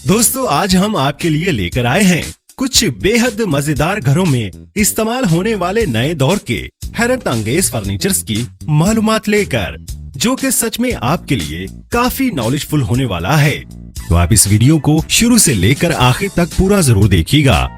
दोस्तों आज हम आपके लिए लेकर आए हैं कुछ बेहद मजेदार घरों में इस्तेमाल होने वाले नए दौर के हैरत अंगेज फर्नीचर्स की मालूमात लेकर, जो कि सच में आपके लिए काफी नॉलेजफुल होने वाला है। तो आप इस वीडियो को शुरू से लेकर आखिर तक पूरा जरूर देखिएगा।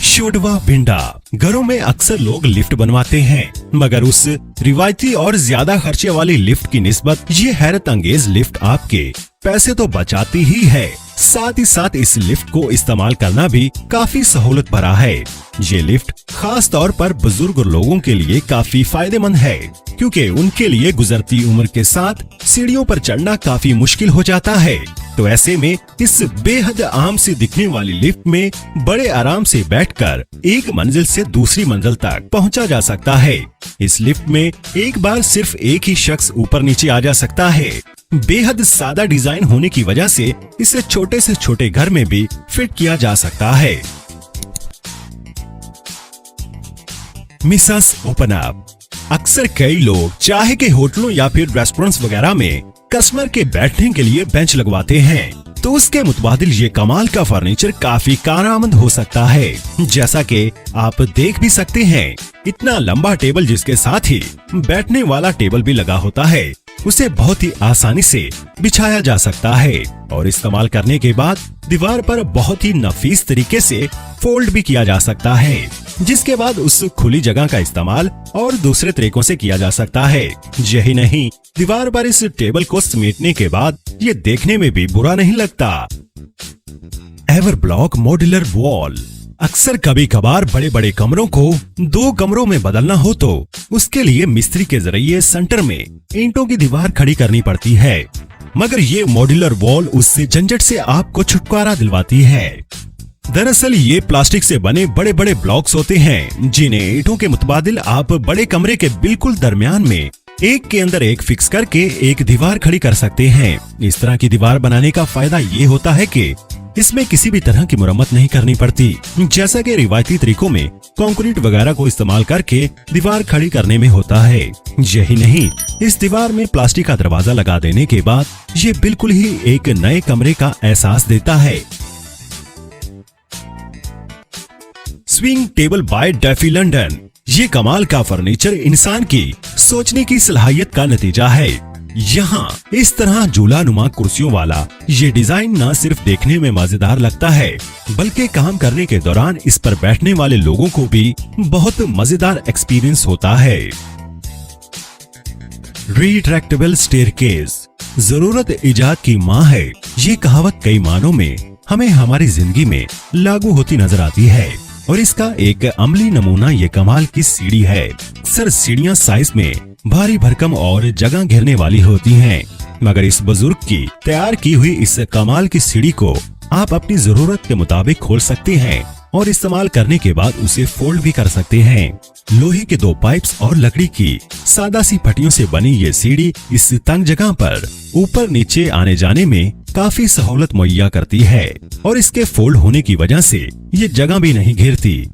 शोडवा बिंडा। घरों में अक्सर लोग लिफ्ट बनवाते हैं, मगर उस रिवायती और ज्यादा खर्चे वाली लिफ्ट की निस्बत ये हैरत अंगेज लिफ्ट आपके पैसे तो बचाती ही है, साथ ही साथ इस लिफ्ट को इस्तेमाल करना भी काफी सहूलत भरा है। ये लिफ्ट खास तौर पर बुजुर्ग लोगों के लिए काफी फायदेमंद है, क्योंकि उनके लिए गुजरती उम्र के साथ सीढ़ियों पर चढ़ना काफी मुश्किल हो जाता है। तो ऐसे में इस बेहद आम से दिखने वाली लिफ्ट में बड़े आराम से बैठकर एक मंजिल से दूसरी मंजिल तक पहुंचा जा सकता है। इस लिफ्ट में एक बार सिर्फ एक ही शख्स ऊपर नीचे आ जा सकता है। बेहद सादा डिजाइन होने की वजह से इसे छोटे से छोटे घर में भी फिट किया जा सकता है। Mrs open up. अक्सर कई लोग चाहे कि होटलों या फिर रेस्टोरेंट्स वगैरह में कस्टमर के बैठने के लिए बेंच लगवाते हैं, तो उसके मुतबादिल ये कमाल का फर्नीचर काफी कारआमद हो सकता है। जैसा कि आप देख भी सकते हैं, इतना लंबा टेबल जिसके साथ ही बैठने वाला टेबल भी लगा होता है, उसे बहुत ही आसानी से बिछाया जा सकता है और इस्तेमाल करने के बाद दीवार पर बहुत ही नफीस तरीके से फोल्ड भी किया जा सकता है, जिसके बाद उस खुली जगह का इस्तेमाल और दूसरे तरीकों से किया जा सकता है। यही नहीं, दीवार पर इस टेबल को समेटने के बाद ये देखने में भी बुरा नहीं लगता। Ever block modular wall. अक्सर कभी कभार बड़े बड़े कमरों को 2 कमरों में बदलना हो तो उसके लिए मिस्त्री के जरिए सेंटर में ईंटों की दीवार खड़ी करनी पड़ती है, मगर ये मॉड्यूलर वॉल उससे झंझट से आपको छुटकारा दिलवाती है। दरअसल ये प्लास्टिक से बने बड़े बड़े ब्लॉक्स होते हैं, जिन्हें ईंटों के मुतबादिल आप बड़े कमरे के बिल्कुल दरमियान में एक के अंदर एक फिक्स करके एक दीवार खड़ी कर सकते हैं। इस तरह की दीवार बनाने का फायदा ये होता है कि इसमें किसी भी तरह की मुरम्मत नहीं करनी पड़ती, जैसा कि रिवायती तरीकों में कंक्रीट वगैरह को इस्तेमाल करके दीवार खड़ी करने में होता है। यही नहीं, इस दीवार में प्लास्टिक का दरवाजा लगा देने के बाद ये बिल्कुल ही एक नए कमरे का एहसास देता है। Swing table by Daffy London. ये कमाल का फर्नीचर इंसान की सोचने की सलाहियत का नतीजा है। यहाँ इस तरह झूलानुमा कुर्सियों वाला ये डिजाइन न सिर्फ देखने में मजेदार लगता है, बल्कि काम करने के दौरान इस पर बैठने वाले लोगों को भी बहुत मजेदार एक्सपीरियंस होता है। Retractable staircase. जरूरत इजाद की माँ है, ये कहावत कई मानों में हमें हमारी जिंदगी में लागू होती नजर आती है, और इसका एक अमली नमूना ये कमाल की सीढ़ी है। अक्सर सीढ़ियाँ साइज में भारी भरकम और जगह घेरने वाली होती हैं, मगर इस बुजुर्ग की तैयार की हुई इस कमाल की सीढ़ी को आप अपनी जरूरत के मुताबिक खोल सकते हैं और इस्तेमाल करने के बाद उसे फोल्ड भी कर सकते हैं। लोहे के 2 पाइप्स और लकड़ी की सादा सी पट्टियों से बनी ये सीढ़ी इस तंग जगह पर ऊपर नीचे आने जाने में काफी सहूलत मुहैया करती है, और इसके फोल्ड होने की वजह से ये जगह भी नहीं घेरती।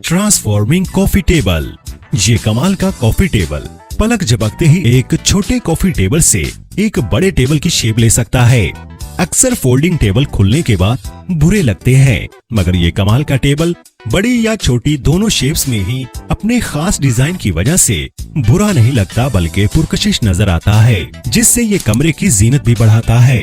Transforming coffee table. ये कमाल का कॉफी टेबल पलक झपकते ही एक छोटे कॉफी टेबल से एक बड़े टेबल की शेप ले सकता है। अक्सर फोल्डिंग टेबल खुलने के बाद बुरे लगते हैं, मगर ये कमाल का टेबल बड़ी या छोटी दोनों शेप्स में ही अपने खास डिजाइन की वजह से बुरा नहीं लगता, बल्कि पुरकशिश नजर आता है, जिससे ये कमरे की जीनत भी बढ़ाता है।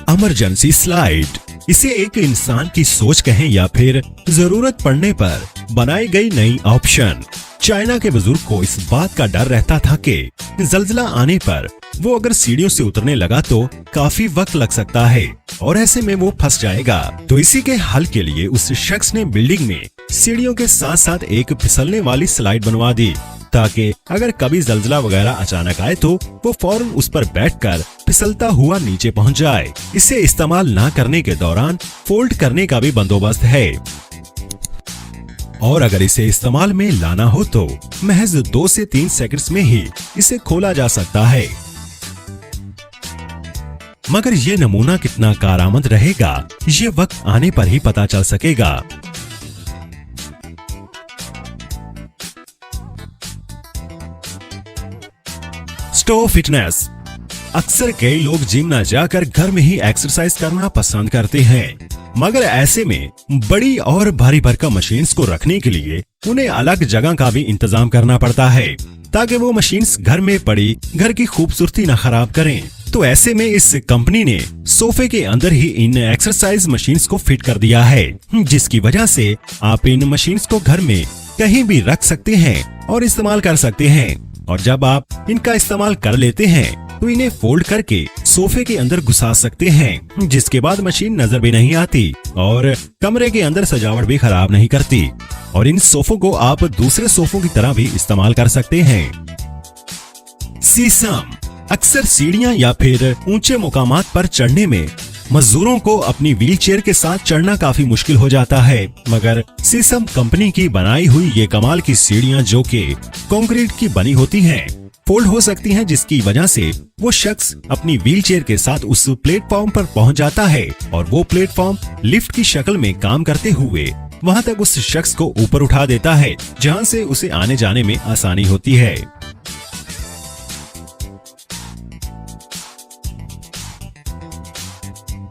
Emergency slide. इसे एक इंसान की सोच कहें या फिर जरूरत पड़ने पर बनाई गई नई ऑप्शन। चाइना के बुजुर्ग को इस बात का डर रहता था कि जल्जला आने पर वो अगर सीढ़ियों से उतरने लगा तो काफी वक्त लग सकता है और ऐसे में वो फंस जाएगा। तो इसी के हल के लिए उस शख्स ने बिल्डिंग में सीढ़ियों के साथ साथ एक फिसलने वाली स्लाइड बनवा दी, ताकि अगर कभी जल्जला वगैरह अचानक आए तो वो फौरन उस पर बैठकर फिसलता हुआ नीचे पहुंच जाए। इसे इस्तेमाल न करने के दौरान फोल्ड करने का भी बंदोबस्त है, और अगर इसे इस्तेमाल में लाना हो तो महज 2 से 3 सेकंड्स में ही इसे खोला जा सकता है। मगर ये नमूना कितना कारआमद रहेगा, ये वक्त आने पर ही पता चल सकेगा। Stove fitness. अक्सर कई लोग जिम न जाकर घर में ही एक्सरसाइज करना पसंद करते हैं, मगर ऐसे में बड़ी और भारी भरकम मशीन्स को रखने के लिए उन्हें अलग जगह का भी इंतजाम करना पड़ता है, ताकि वो मशीन्स घर में पड़ी घर की खूबसूरती न खराब करें। तो ऐसे में इस कंपनी ने सोफे के अंदर ही इन एक्सरसाइज मशीन्स को फिट कर दिया है, जिसकी वजह से आप इन मशीन्स को घर में कहीं भी रख सकते हैं और इस्तेमाल कर सकते हैं। और जब आप इनका इस्तेमाल कर लेते हैं तो इन्हें फोल्ड करके सोफे के अंदर घुसा सकते हैं, जिसके बाद मशीन नजर भी नहीं आती और कमरे के अंदर सजावट भी खराब नहीं करती। और इन सोफों को आप दूसरे सोफों की तरह भी इस्तेमाल कर सकते हैं। शीशम। अक्सर सीढ़ियां या फिर ऊंचे मुकामात पर चढ़ने में मजदूरों को अपनी व्हीलचेयर के साथ चढ़ना काफी मुश्किल हो जाता है, मगर शीशम कंपनी की बनाई हुई ये कमाल की सीढ़ियां जो कि कंक्रीट की बनी होती हैं, फोल्ड हो सकती हैं, जिसकी वजह से वो शख्स अपनी व्हीलचेयर के साथ उस प्लेटफॉर्म पर पहुंच जाता है और वो प्लेटफॉर्म लिफ्ट की शक्ल में काम करते हुए वहां तक उस शख्स को ऊपर उठा देता है, जहां से उसे आने जाने में आसानी होती है।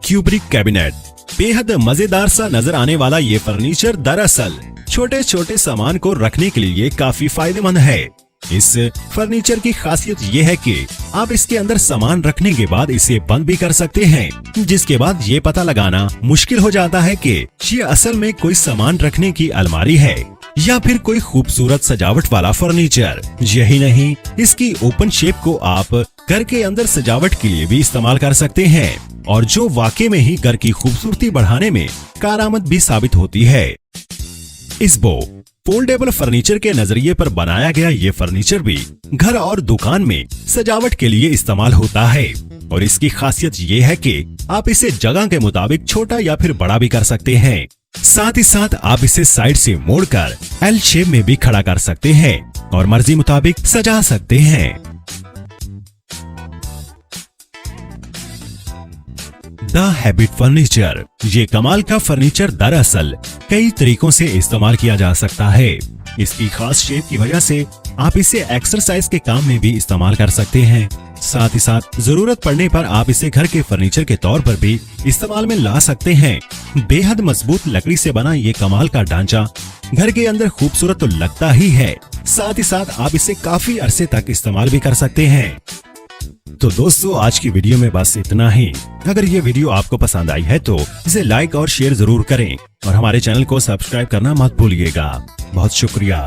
Kubrick cabinet. बेहद मजेदार सा नजर आने वाला ये फर्नीचर दरअसल छोटे छोटे सामान को रखने के लिए काफी फायदेमंद है। इस फर्नीचर की खासियत ये है कि आप इसके अंदर सामान रखने के बाद इसे बंद भी कर सकते हैं, जिसके बाद ये पता लगाना मुश्किल हो जाता है कि ये असल में कोई सामान रखने की अलमारी है या फिर कोई खूबसूरत सजावट वाला फर्नीचर। यही नहीं, इसकी ओपन शेप को आप घर के अंदर सजावट के लिए भी इस्तेमाल कर सकते हैं, और जो वाकई में ही घर की खूबसूरती बढ़ाने में कारआमद भी साबित होती है। इस्बो। फोल्डेबल फर्नीचर के नजरिए पर बनाया गया ये फर्नीचर भी घर और दुकान में सजावट के लिए इस्तेमाल होता है, और इसकी खासियत ये है कि आप इसे जगह के मुताबिक छोटा या फिर बड़ा भी कर सकते हैं। साथ ही साथ आप इसे साइड से मोड़कर एल शेप में भी खड़ा कर सकते हैं और मर्जी मुताबिक सजा सकते हैं। The habit furniture. ये कमाल का फर्नीचर दरअसल कई तरीकों से इस्तेमाल किया जा सकता है। इसकी खास शेप की वजह से आप इसे एक्सरसाइज के काम में भी इस्तेमाल कर सकते हैं। साथ ही साथ जरूरत पड़ने पर आप इसे घर के फर्नीचर के तौर पर भी इस्तेमाल में ला सकते हैं। बेहद मजबूत लकड़ी से बना ये कमाल का ढांचा घर के अंदर खूबसूरत तो लगता ही है, साथ ही साथ आप इसे काफी अरसे तक इस्तेमाल भी कर सकते हैं। तो दोस्तों, आज की वीडियो में बस इतना ही। अगर ये वीडियो आपको पसंद आई है तो इसे लाइक और शेयर जरूर करें और हमारे चैनल को सब्सक्राइब करना मत भूलिएगा। बहुत शुक्रिया।